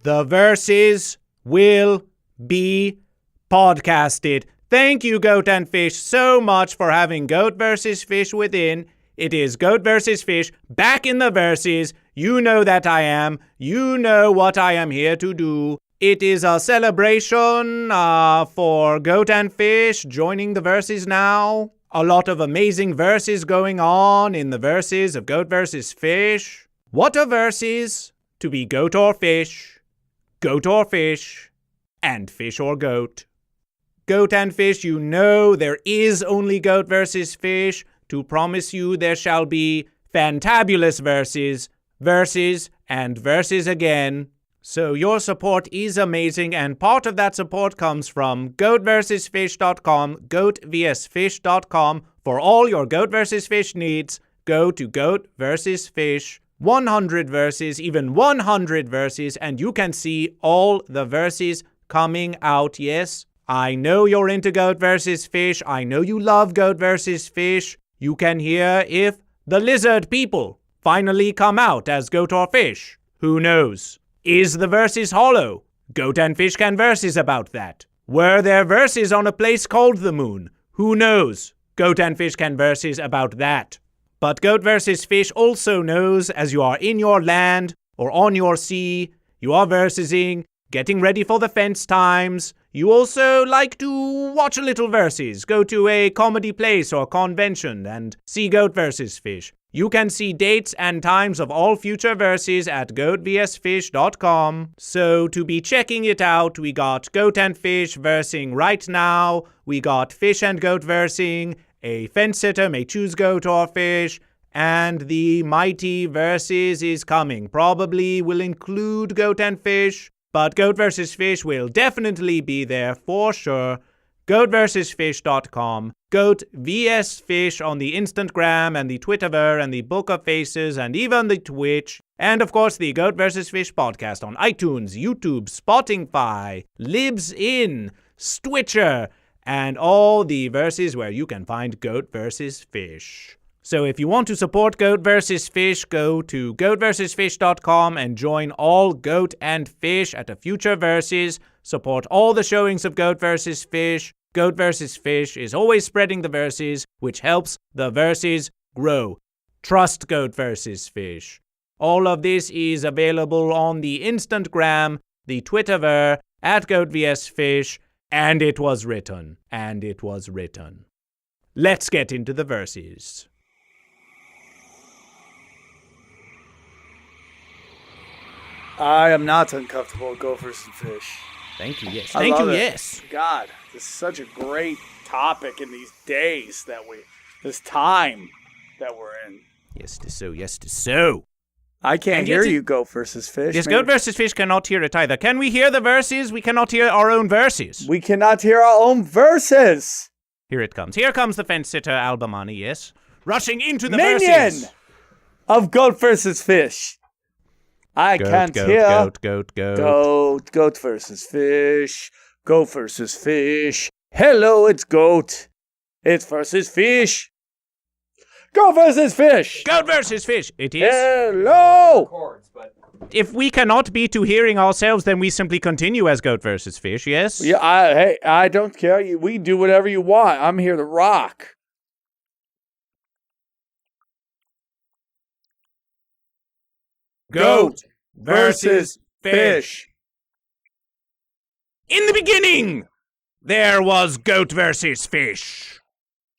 The verses will be podcasted. Thank you, Goat and Fish, so much for having Goat vs. Fish within. It is Goat vs. Fish, back in the verses. You know that I am. You know what I am here to do. It is a celebration for Goat and Fish joining the verses now. A lot of amazing verses going on in the verses of Goat vs. Fish. What are verses? To be goat or fish, and fish or goat. Goat and Fish, you know there is only Goat vs. Fish. To promise you there shall be fantabulous verses, and verses again. So your support is amazing, and part of that support comes from GoatVsFish.com, GoatVsFish.com. For all your Goat vs. Fish needs, go to Goat vs. Fish. 100 verses, even 100 verses, and you can see all the verses coming out. Yes, I know you're into Goat vs. Fish. I know you love Goat vs. Fish. You can hear if the lizard people finally come out as goat or fish. Who knows? Is the verses hollow? Goat and Fish can verses about that. Were there verses on a place called the moon? Who knows? Goat and Fish can verses about that. But Goat vs. Fish also knows as you are in your land or on your sea, you are versing, getting ready for the fence times. You also like to watch a little verses, go to a comedy place or convention and see Goat vs. Fish. You can see dates and times of all future verses at GoatVsFish.com. So to be checking it out, we got Goat and Fish versing right now. We got Fish and Goat versing. A fence sitter may choose goat or fish, and the mighty verses is coming. Probably will include Goat and Fish, but Goat vs. Fish will definitely be there for sure. GoatVsFish.com, GoatVsFish on the Instagram and the Twitterver and the Book of Faces and even the Twitch. And of course the Goat vs. Fish podcast on iTunes, YouTube, Spotify, Libsyn, Stitcher, and all the verses where you can find Goat vs. Fish. So if you want to support Goat vs. Fish, go to GoatVsFish.com and join all Goat and Fish at a future verses. Support all the showings of Goat vs. Fish. Goat vs. Fish is always spreading the verses, which helps the verses grow. Trust Goat vs. Fish. All of this is available on the Instagram, the Twitterver, at GoatVsFish. And it was written. Let's get into the verses. I am not uncomfortable with gophers and fish. Thank you, yes. Yes. God, this is such a great topic in these days this time that we're in. Yes, 'tis so. I can't hear you, Goat vs. Fish. Yes, Goat vs. Fish cannot hear it either. Can we hear the verses? We cannot hear our own verses. We cannot hear our own verses. Here it comes. Here comes the fence sitter Albamani, yes? Rushing into the Minion verses. Of Goat vs. Fish. I can't hear. Goat vs. Fish. Goat vs. Fish. Hello, it's Goat. It's versus Fish. Goat vs. Fish! Goat vs. Fish! It is. Hello! If we cannot be to hearing ourselves, then we simply continue as Goat vs. Fish, yes? Yeah, I don't care. We do whatever you want. I'm here to rock. Goat versus Fish. In the beginning, there was Goat vs. Fish.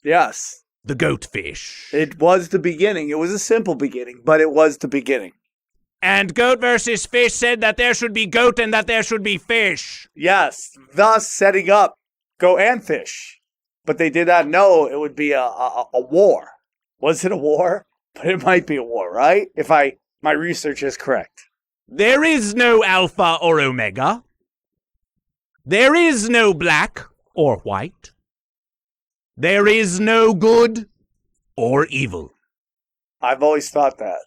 Yes. The goat fish. It was the beginning. It was a simple beginning, but it was the beginning. And Goat vs. Fish said that there should be goat and that there should be fish. Yes, thus setting up Goat and Fish. But they did not know it would be a war. Was it a war? But it might be a war, right? If my research is correct. There is no alpha or omega. There is no black or white. There is no good or evil. I've always thought that.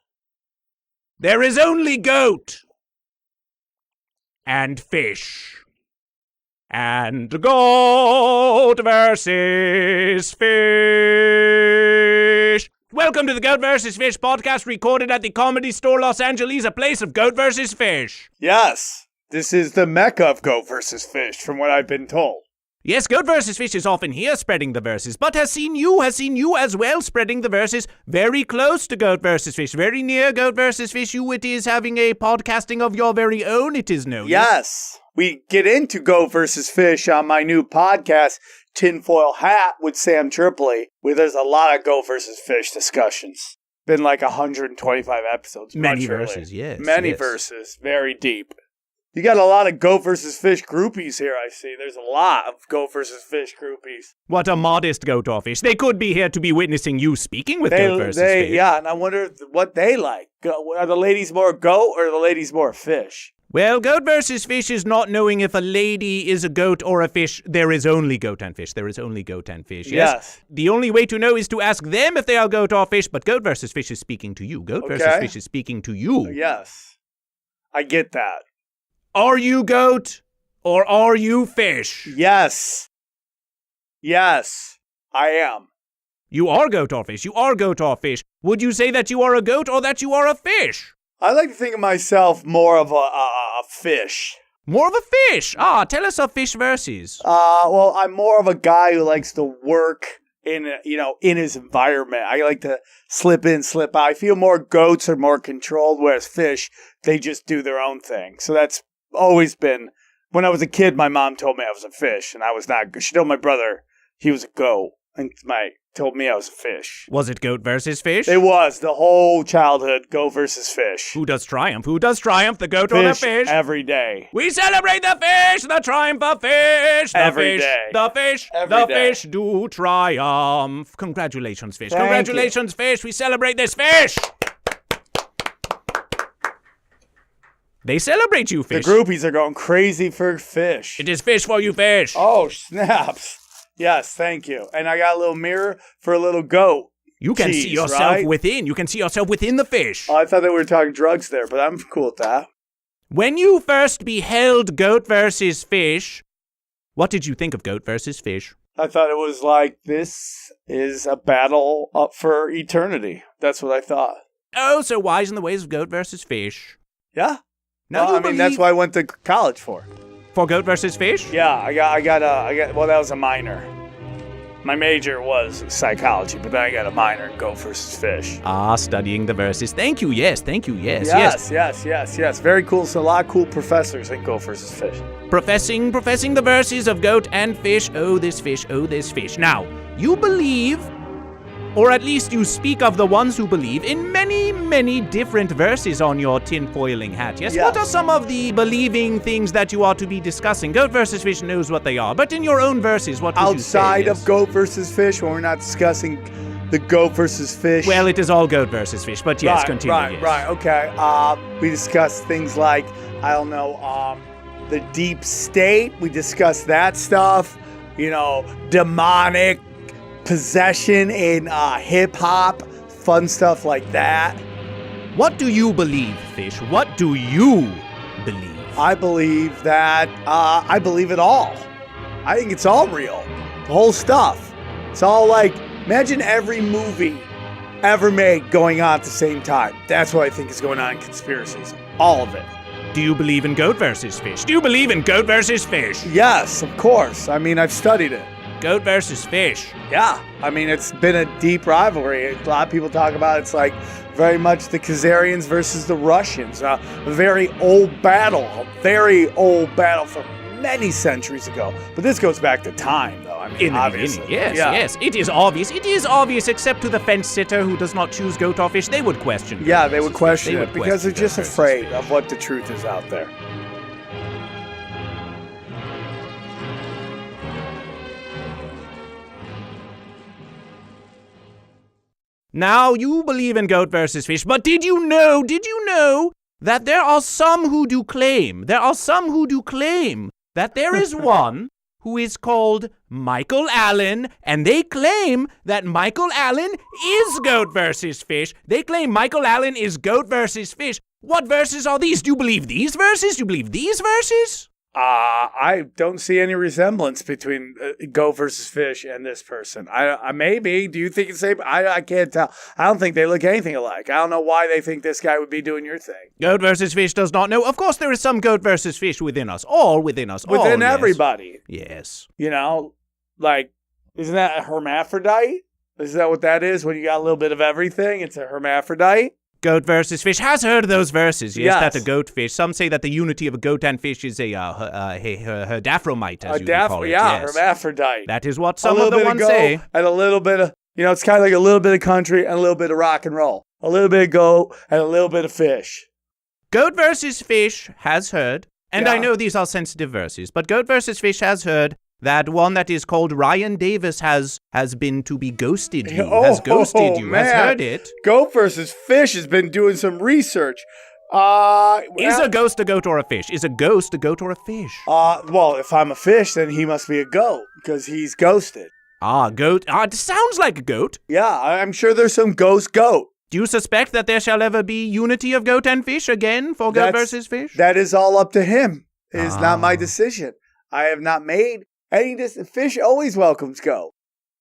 There is only goat and fish. And goat versus fish. Welcome to the Goat vs. Fish podcast, recorded at the Comedy Store Los Angeles, a place of goat versus fish. Yes. This is the mecca of goat versus fish, from what I've been told. Yes, Goat vs. Fish is often here spreading the verses, but has seen you as well spreading the verses very close to Goat vs. Fish, very near Goat vs. Fish. You, it is having a podcasting of your very own, it is known. Yes. We get into Goat vs. Fish on my new podcast, Tinfoil Hat with Sam Tripoli, where there's a lot of Goat vs. Fish discussions. Been like 125 episodes. Many verses, yes. Many verses, very deep. You got a lot of Goat vs. Fish groupies here, I see. There's a lot of Goat vs. Fish groupies. What a modest goat or fish. They could be here to be witnessing you speaking with Goat vs. Fish. Yeah, and I wonder what they like. Are the ladies more goat or are the ladies more fish? Well, Goat vs. Fish is not knowing if a lady is a goat or a fish. There is only goat and fish. There is only goat and fish. Yes. The only way to know is to ask them if they are goat or fish, but Goat vs. Fish is speaking to you. Goat vs. Fish is speaking to you. Yes. I get that. Are you goat or are you fish? Yes. Yes, I am. You are goat or fish. You are goat or fish. Would you say that you are a goat or that you are a fish? I like to think of myself more of a fish. More of a fish? Tell us of fish verses. Well, I'm more of a guy who likes to work in his environment. I like to slip in, slip out. I feel more goats are more controlled, whereas fish, they just do their own thing. So that's always been, when I was a kid, my mom told me I was a fish, and I was not. She told my brother he was a goat, and told me I was a fish. Was it Goat versus Fish? It was the whole childhood, Goat versus Fish. Who does triumph? Who does triumph? The goat or the fish? Every day. We celebrate the fish, the triumph of fish. Every day. The fish, Every day. Fish do triumph. Congratulations, fish. Thank Congratulations, fish. We celebrate this fish. They celebrate you, fish. The groupies are going crazy for fish. It is fish for you, fish. Oh, snaps. Yes, thank you. And I got a little mirror for a little goat. You can see yourself within. You can see yourself within the fish. Oh, I thought they were talking drugs there, but I'm cool with that. When you first beheld Goat versus Fish, what did you think of Goat versus Fish? I thought it was like, this is a battle up for eternity. That's what I thought. Oh, so wise in the ways of Goat versus Fish. Yeah. Now Well, that's what I went to college for. For Goat versus Fish? Yeah, I got well, that was a minor. My major was psychology, but then I got a minor in Goat versus Fish. Studying the verses. Thank you, yes. Thank you, yes. Yes. Very cool. So a lot of cool professors in Goat versus Fish. Professing the verses of goat and fish. Oh, this fish, oh, this fish. Now, you believe, or at least you speak of the ones who believe, in many, many different verses on your tinfoiling hat, yes? What are some of the believing things that you are to be discussing? Goat versus Fish knows what they are, but in your own verses, what would you say? Outside of Goat versus Fish, when we're not discussing the Goat versus Fish. Well, it is all Goat versus Fish, but yes, continue. Right, okay. We discuss things like, I don't know, the deep state. We discuss that stuff. Demonic possession in hip-hop, fun stuff like that. What do you believe, Fish? What do you believe? I believe that, I believe it all. I think it's all real. The whole stuff. It's all like, imagine every movie ever made going on at the same time. That's what I think is going on in Conspiracies. All of it. Do you believe in Goat versus Fish? Do you believe in Goat versus Fish? Yes, of course. I've studied it. Goat versus Fish. Yeah. it's been a deep rivalry. A lot of people talk about it's like very much the Khazarians versus the Russians. A very old battle. A very old battle from many centuries ago. But this goes back to time, though. In the obviously. Beginning, yes. It is obvious. It is obvious, except to the fence sitter who does not choose goat or fish. They would question. Yeah, they would question it because they're just afraid of what the truth is out there. Now, you believe in Goat versus Fish, but did you know that there are some who do claim that there is one who is called Michael Allen, and they claim that Michael Allen is Goat versus Fish. They claim Michael Allen is Goat versus Fish. What verses are these? Do you believe these verses? Do you believe these verses? I don't see any resemblance between Goat versus Fish and this person. I maybe. Do you think it's the same? I can't tell. I don't think they look anything alike. I don't know why they think this guy would be doing your thing. Goat versus Fish does not know. Of course, there is some Goat versus Fish within us. All within us. Within all, everybody. Yes. You know, like, isn't that a hermaphrodite? Is that what that is? When you got a little bit of everything, it's a hermaphrodite? Goat versus Fish has heard those verses, yes, Yes. that a goat fish. Some say that the unity of a goat and fish is a hermaphrodite, as you call it. Yeah, yes. hermaphrodite. That is what some of the ones say. And a little bit of, it's kind of like a little bit of country and a little bit of rock and roll. A little bit of goat and a little bit of fish. Goat versus Fish has heard, and Yeah. I know these are sensitive verses, but Goat versus Fish has heard that one that is called Ryan Davis has been to be ghosted you, has ghosted you, has heard it. Goat versus Fish has been doing some research. Is a ghost a goat or a fish? Is a ghost a goat or a fish? Well, if I'm a fish, then he must be a goat because he's ghosted. Goat. It sounds like a goat. Yeah, I'm sure there's some ghost goat. Do you suspect that there shall ever be unity of goat and fish again for goat versus fish? That is all up to him. It is not my decision. I have not made any decision. Fish always welcomes goat.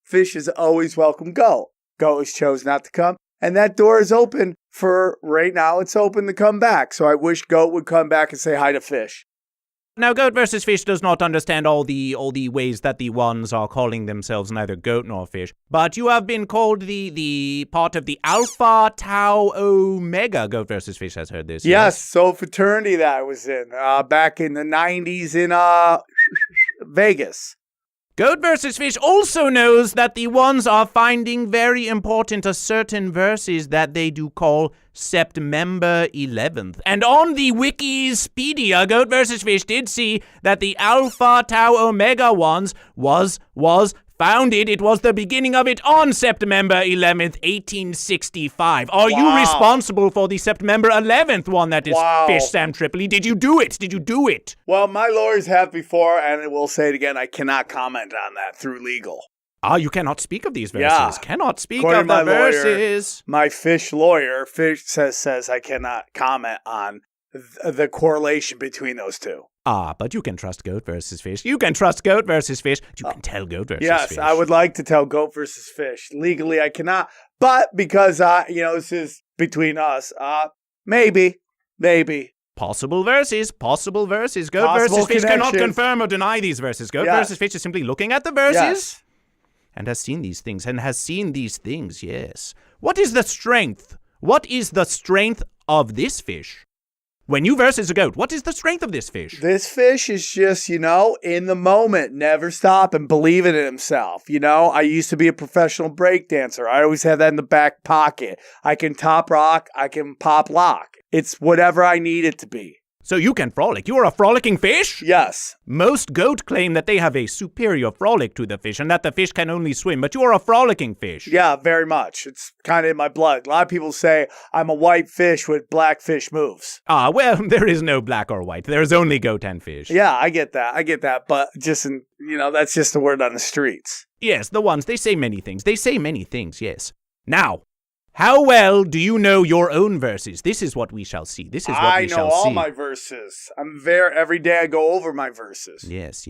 Fish is always welcome goat. Goat has chose not to come. And that door is open for right now. It's open to come back. So I wish goat would come back and say hi to fish. Now, Goat versus Fish does not understand all the ways that the ones are calling themselves neither goat nor fish. But you have been called the part of the Alpha Tau Omega. Goat versus Fish has heard this. Yes, so fraternity that I was in back in the 90s in Vegas. Goat versus Fish also knows that the ones are finding very important a certain verses that they do call September 11th. And on the Wikipedia, Goat versus Fish did see that the Alpha Tau Omega ones was founded. It was the beginning of it on September 11th, 1865. Are you responsible for the September 11th one that is Fish Sam Tripoli? Did you do it? Well, my lawyers have before, and I will say it again, I cannot comment on that through legal. You cannot speak of these verses. Yeah. Cannot speak According of the to my lawyer, verses. My fish lawyer says I cannot comment on the correlation between those two. But you can trust Goat versus Fish. You can trust Goat versus Fish. You can tell Goat versus Fish. Yes, I would like to tell Goat versus Fish. Legally, I cannot. But because, this is between us, maybe. Possible verses. Goat Possible versus Fish cannot connection. confirm or deny these verses. Goat Yes. versus Fish is simply looking at the verses Yes. and has seen these things yes. What is the strength? What is the strength of this fish? When you versus a goat, what is the strength of this fish? This fish is just, in the moment, never stop and believing in himself. I used to be a professional break dancer. I always have that in the back pocket. I can top rock. I can pop lock. It's whatever I need it to be. So you can frolic. You are a frolicking fish? Yes. Most goat claim that they have a superior frolic to the fish and that the fish can only swim, but you are a frolicking fish. Yeah, very much. It's kind of in my blood. A lot of people say I'm a white fish with black fish moves. Well, there is no black or white. There is only goat and fish. Yeah, I get that. But just, that's just the word on the streets. Yes, the ones, they say many things. Yes. Now, how well do you know your own verses? This is what we shall see. I know all my verses. Every day I go over my verses. Yes.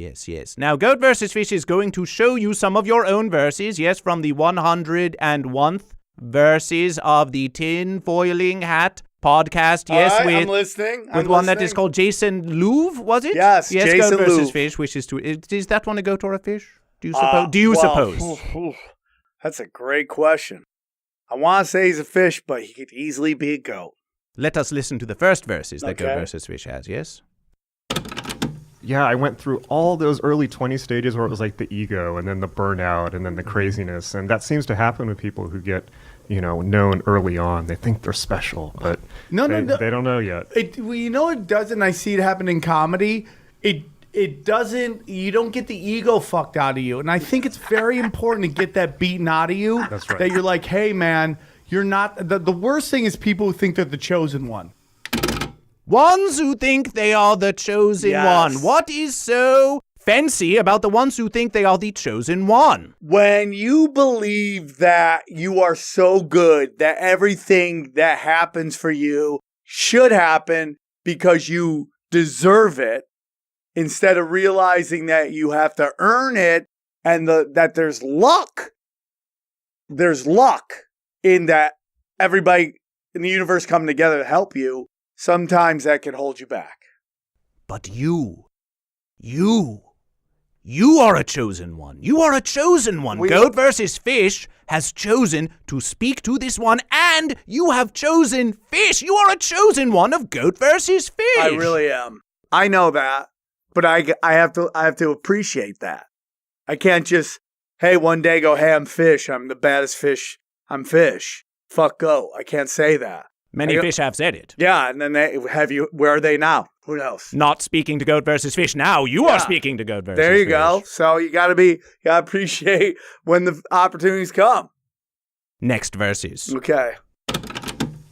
Now, Goat versus Fish is going to show you some of your own verses, yes, from the 101th verses of the Tin Foiling Hat podcast, yes, all right, with I'm listening. with one that is called Jason Louv, was it? Yes, Jason Goat versus Louv. Fish, which is is that one a goat or a fish? Do you suppose? That's a great question. I want to say he's a fish, but he could easily be a goat. Let us listen to the first verses that Okay. Goat versus Fish has, yes? Yeah, I went through all those early 20 stages where it was like the ego and then the burnout and then the craziness. And that seems to happen with people who get, known early on. They think they're special, but they don't know yet. It doesn't. I see it happen in comedy. It doesn't. You don't get the ego fucked out of you, and I think it's very important to get that beaten out of you. That's right. That you're like, hey man, you're not. The worst thing is people who think they're the chosen one. Ones who think they are the chosen Yes. one. What is so fancy about the ones who think they are the chosen one? When you believe that you are so good that everything that happens for you should happen because you deserve it, instead of realizing that you have to earn it and that there's luck. There's luck in that everybody in the universe coming together to help you. Sometimes that can hold you back. But you are a chosen one. You are a chosen one. Goat versus Fish has chosen to speak to this one, and you have chosen Fish. You are a chosen one of Goat versus Fish. I really am. I know that, but I have to appreciate that. I can't just, hey, one day go, hey, I'm Fish. I'm the baddest fish. I'm Fish. Fuck go. I can't say that. Many fish have said it. Yeah, and then where are they now? Who knows? Not speaking to Goat versus Fish now. You are speaking to Goat versus Fish. There you go. So you gotta appreciate when the opportunities come. Next verses. Okay.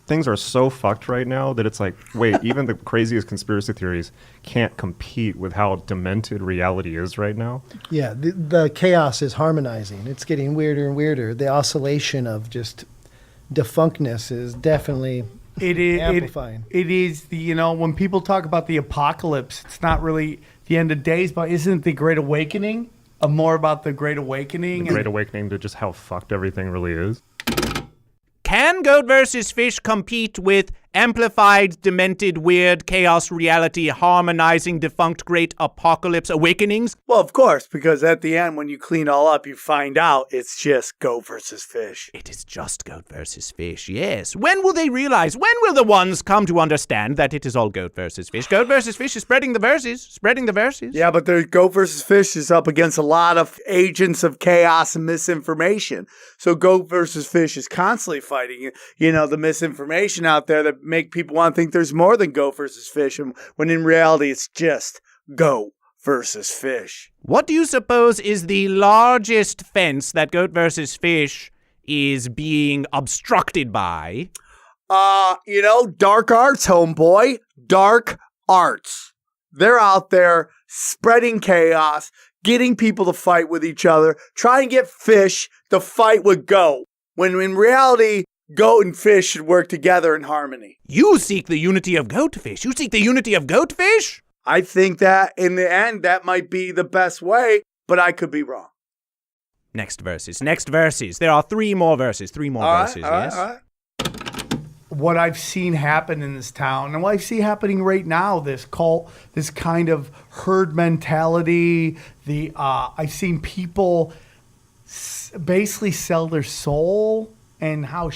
Things are so fucked right now that it's like, wait, even the craziest conspiracy theories can't compete with how demented reality is right now. Yeah, the chaos is harmonizing. It's getting weirder and weirder. The oscillation of just defunctness is definitely amplifying. It is, when people talk about the apocalypse, it's not really the end of days, but isn't it the Great Awakening? More about the Great Awakening? The Great Awakening to just how fucked everything really is. Can Goat versus Fish compete with amplified, demented, weird, chaos reality, harmonizing, defunct, great apocalypse awakenings? Well, of course, because at the end, when you clean all up, you find out it's just Goat versus Fish. It is just Goat versus Fish, yes. When will they realize? When will the ones come to understand that it is all Goat versus Fish? Goat versus Fish is spreading the verses. Yeah, but the Goat versus Fish is up against a lot of agents of chaos and misinformation. So Goat versus Fish is constantly fighting, the misinformation out there that make people want to think there's more than Goat versus Fish, and when in reality it's just Goat versus Fish. What do you suppose is the largest fence that Goat versus Fish is being obstructed by? Dark arts, homeboy. Dark arts. They're out there spreading chaos, getting people to fight with each other, trying to get Fish to fight with Goat, when in reality, Goat and Fish should work together in harmony. You seek the unity of Goatfish. You seek the unity of Goatfish? I think that in the end, that might be the best way, but I could be wrong. Next verses. There are three more verses. Yes? All right. What I've seen happen in this town, and what I see happening right now, this cult, this kind of herd mentality, I've seen people basically sell their soul and how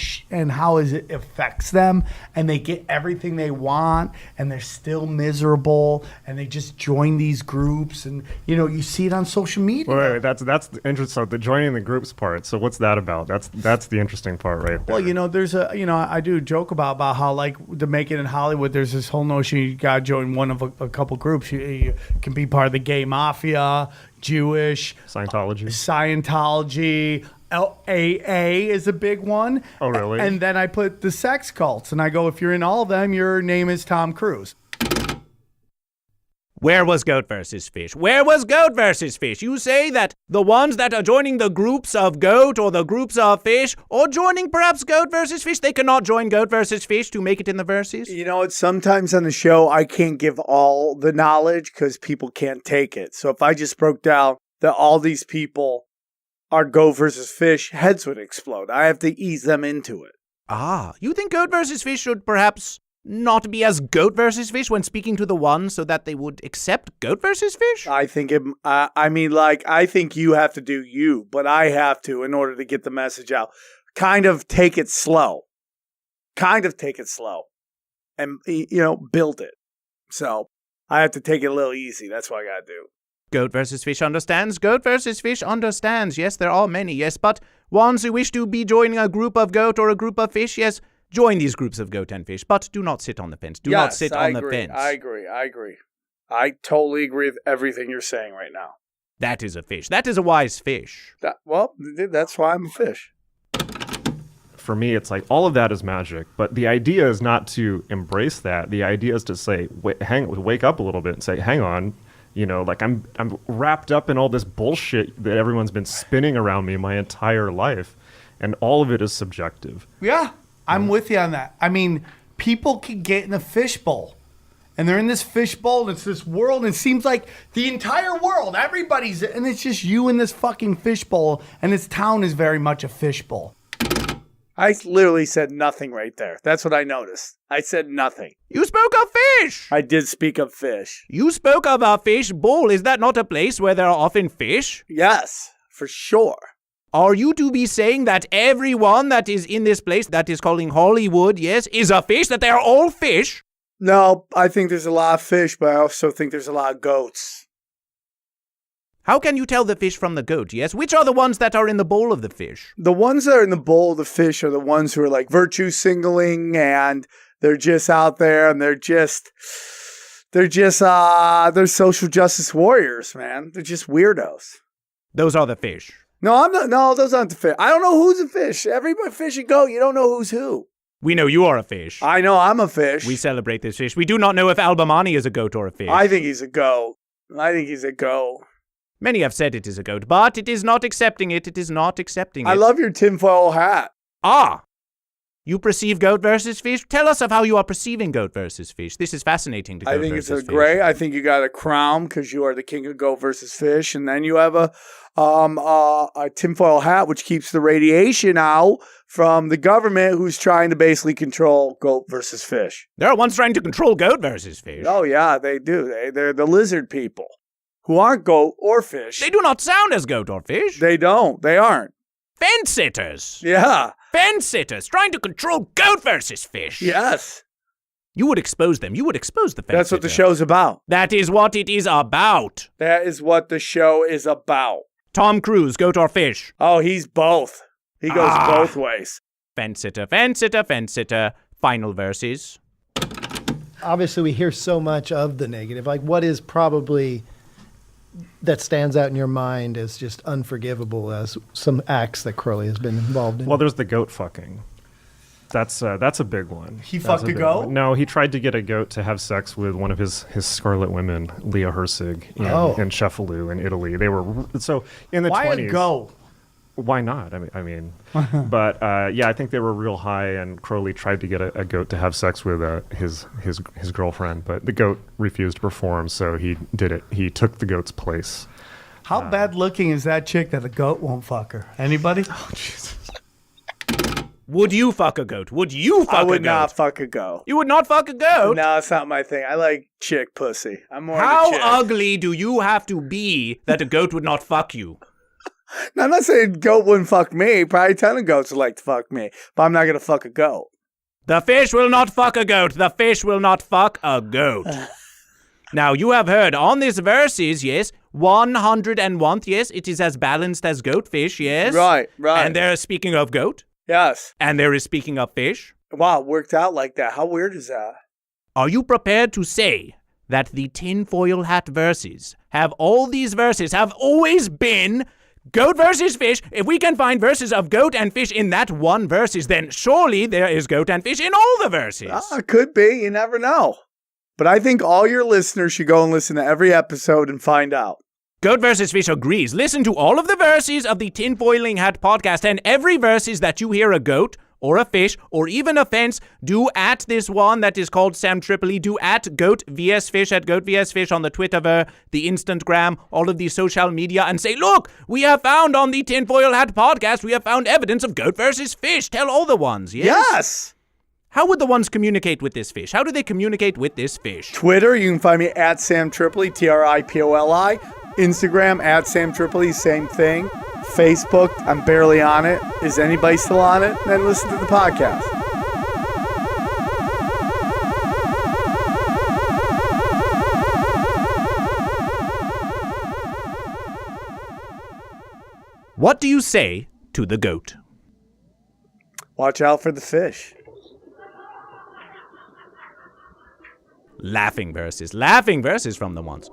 it affects them, and they get everything they want, and they're still miserable, and they just join these groups, and you see it on social media. Wait, that's the interest. So the joining the groups part. So what's that about? That's the interesting part, right there. Well, there's I do joke about how, like, to make it in Hollywood, there's this whole notion you gotta join one of a couple groups. You can be part of the gay mafia, Jewish, Scientology. AA is a big one. Oh, really? And then I put the sex cults, and I go, if you're in all of them, your name is Tom Cruise. Where was Goat versus Fish? You say that the ones that are joining the groups of Goat or the groups of Fish, or joining perhaps Goat versus Fish, they cannot join Goat versus Fish to make it in the verses? It's sometimes on the show, I can't give all the knowledge because people can't take it. So if I just broke down that all these people are Goat versus Fish, heads would explode. I have to ease them into it. You think Goat versus Fish should perhaps not be as Goat versus Fish when speaking to the one, so that they would accept Goat versus Fish? I think I think you have to do you, but I have to, in order to get the message out, kind of take it slow, and build it. So I have to take it a little easy. That's what I gotta do. Goat versus Fish understands. Yes, there are many, yes, but ones who wish to be joining a group of Goat or a group of Fish, yes, join these groups of Goat and Fish, but do not sit on the fence. Do not sit on the fence. I agree. I totally agree with everything you're saying right now. That is a fish. That is a wise fish. That's why I'm a fish. For me, it's like all of that is magic, but the idea is not to embrace that. The idea is to say, wake up a little bit and say, hang on. I'm wrapped up in all this bullshit that everyone's been spinning around me my entire life, and all of it is subjective. Yeah, I'm with you on that. I mean, people can get in a fishbowl, and they're in this fishbowl, and it's this world, and it seems like the entire world, everybody's, and it's just you in this fucking fishbowl, and this town is very much a fishbowl. I literally said nothing right there. That's what I noticed. I said nothing. You spoke of fish. I did speak of fish. You spoke of a fish bowl. Is that not a place where there are often fish? Yes, for sure. Are you to be saying that everyone that is in this place that is calling Hollywood, yes, is a fish, that they are all fish? No, I think there's a lot of fish, but I also think there's a lot of goats. How can you tell the fish from the goat, yes? Which are the ones that are in the bowl of the fish? The ones that are in the bowl of the fish are the ones who are like virtue signaling, and they're just out there, and they're social justice warriors, man. They're just weirdos. Those are the fish. No, those aren't the fish. I don't know who's a fish. Everybody fish and goat, you don't know who's who. We know you are a fish. I know I'm a fish. We celebrate this fish. We do not know if Albamani is a goat or a fish. I think he's a goat. Many have said it is a goat, but it is not accepting it. It is not accepting it. I love your tinfoil hat. Ah! You perceive goat versus fish? Tell us of how you are perceiving goat versus fish. This is fascinating to goat I think versus it's fish. great. I think you got a crown because you are the king of goat versus fish. And then you have a tinfoil hat, which keeps the radiation out from the government who's trying to basically control goat versus fish. There are ones trying to control goat versus fish. Oh, yeah, they do. They're the lizard people who aren't goat or fish. They do not sound as goat or fish. They don't. They aren't. Fence sitters. Yeah. Fence sitters trying to control goat versus fish. Yes. You would expose them. You would expose the fence That's what the sitter. show's about. That is what it is about. That is what the show is about. Tom Cruise, goat or fish? Oh, he's both. He goes both ways. Fence sitter, fence sitter, fence sitter. Final verses. Obviously, we hear so much of the negative. Like, what is probably that stands out in your mind as just unforgivable as some acts that Crowley has been involved in? Well, there's the goat fucking. That's a big one. He fucked a goat? No, he tried to get a goat to have sex with one of his scarlet women, Leah Herzig, in Cefalù in Italy. They were so in the 20s. Why a goat? Why not? I mean, but yeah, I think they were real high, and Crowley tried to get a goat to have sex with his girlfriend, but the goat refused to perform, so he did it. He took the goat's place. How bad looking is that chick that a goat won't fuck her? Anybody? Oh, Jesus. Would you fuck a goat? Would you fuck a goat? I would not fuck a goat. You would not fuck a goat? No, it's not my thing. I like chick pussy. I'm more How into chick. ugly do you have to be that a goat would not fuck you? Now, I'm not saying goat wouldn't fuck me. Probably a ton of goats would like to fuck me, but I'm not going to fuck a goat. The fish will not fuck a goat. The fish will not fuck a goat. Now, you have heard on this verses, yes, 101th, yes, it is as balanced as goat fish, yes. Right. And there is speaking of goat. Yes. And there is speaking of fish. Wow, it worked out like that. How weird is that? Are you prepared to say that the tinfoil hat verses have always been goat versus fish? If we can find verses of goat and fish in that one verses, then surely there is goat and fish in all the verses. It could be. You never know. But I think all your listeners should go and listen to every episode and find out. Goat versus Fish agrees. Listen to all of the verses of the Tinfoiling Hat podcast, and every verses that you hear a goat or a fish or even a fence, do at this one that is called Sam Tripoli. Do at GoatVsFish at GoatVsFish on the Twitterver, the Instantgram, all of the social media, and say, look, we have found on the Tinfoil Hat podcast, we have found evidence of goat versus fish. Tell all the ones, yes? Yes! How would the ones communicate with this fish? How do they communicate with this fish? Twitter, you can find me at Sam Tripoli, Tripoli. Instagram, at Sam Tripoli, same thing. Facebook, I'm barely on it. Is anybody still on it? Then listen to the podcast. What do you say to the goat? Watch out for the fish. Laughing verses from the ones.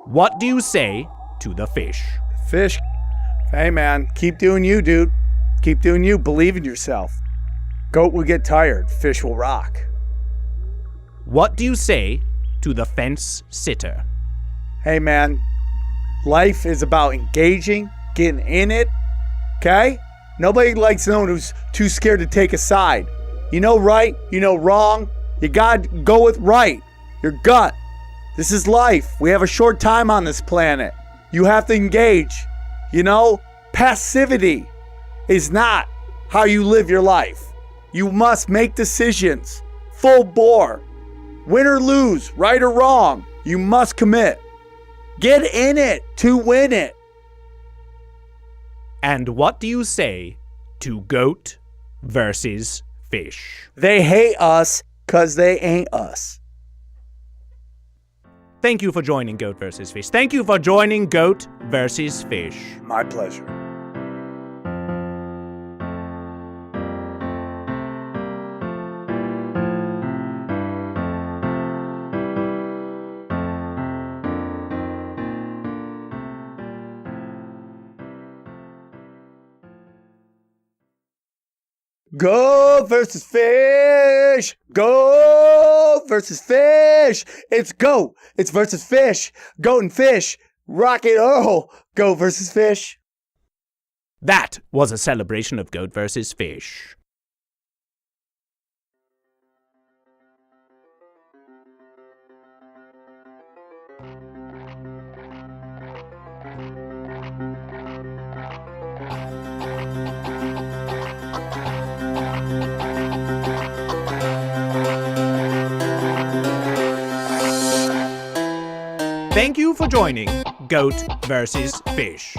What do you say to the fish? Fish. Hey, man, keep doing you, dude. Keep doing you. Believe in yourself. Goat will get tired. Fish will rock. What do you say to the fence sitter? Hey, man, life is about engaging, getting in it, okay? Nobody likes someone who's too scared to take a side. You know right, you know wrong. You gotta go with right. your gut. This is life. We have a short time on this planet. You have to engage. You know, passivity is not how you live your life. You must make decisions, full bore. Win or lose, right or wrong, you must commit. Get in it to win it. And what do you say to goat versus fish? They hate us because they ain't us. Thank you for joining Goat vs. Fish. Thank you for joining Goat vs. Fish. My pleasure. Goat versus fish. Goat versus fish. It's goat. It's versus fish. Goat and fish. Rock it. Oh, goat versus fish. That was a celebration of Goat vs. Fish. Thank you for joining Goat vs. Fish.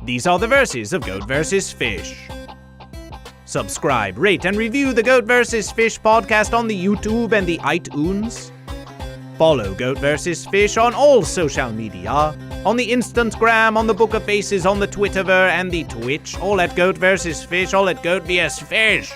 These are the verses of Goat vs. Fish. Subscribe, rate, and review the Goat vs. Fish podcast on the YouTube and the Ite-Oons. Follow Goat vs. Fish on all social media, on the Instagram, on the Book of Faces, on the Twitterver, and the Twitch, all at Goat vs. Fish, all at GoatVsFish.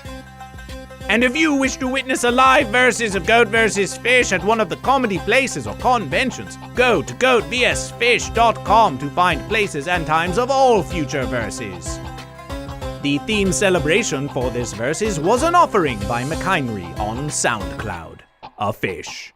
And if you wish to witness a live versus of Goat vs. Fish at one of the comedy places or conventions, go to GoatVsFish.com to find places and times of all future verses. The theme celebration for this versus was an offering by McHenry on SoundCloud, a fish.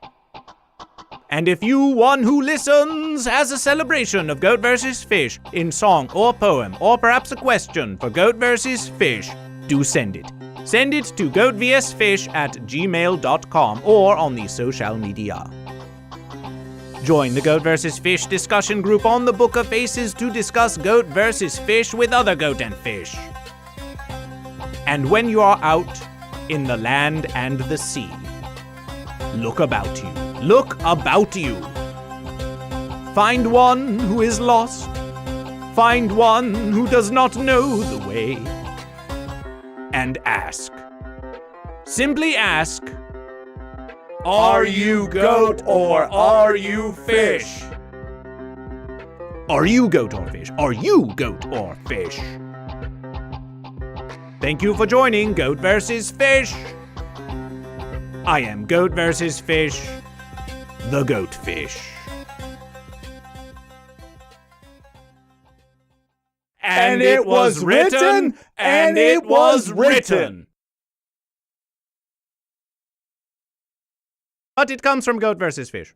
And if you, one who listens, has a celebration of Goat vs. Fish in song or poem, or perhaps a question for Goat vs. Fish, do send it. Send it to goatvsfish@gmail.com or on the social media. Join the Goat vs. Fish discussion group on the Book of Faces to discuss Goat vs. Fish with other goat and fish. And when you are out in the land and the sea, look about you. Look about you. Find one who is lost. Find one who does not know the way. And ask. Simply ask, are you goat or are you fish? Are you goat or fish? Are you goat or fish? Thank you for joining Goat vs. Fish. I am Goat vs. Fish, the Goat Fish. And it was written, and it was written. But it comes from Goat vs. Fish.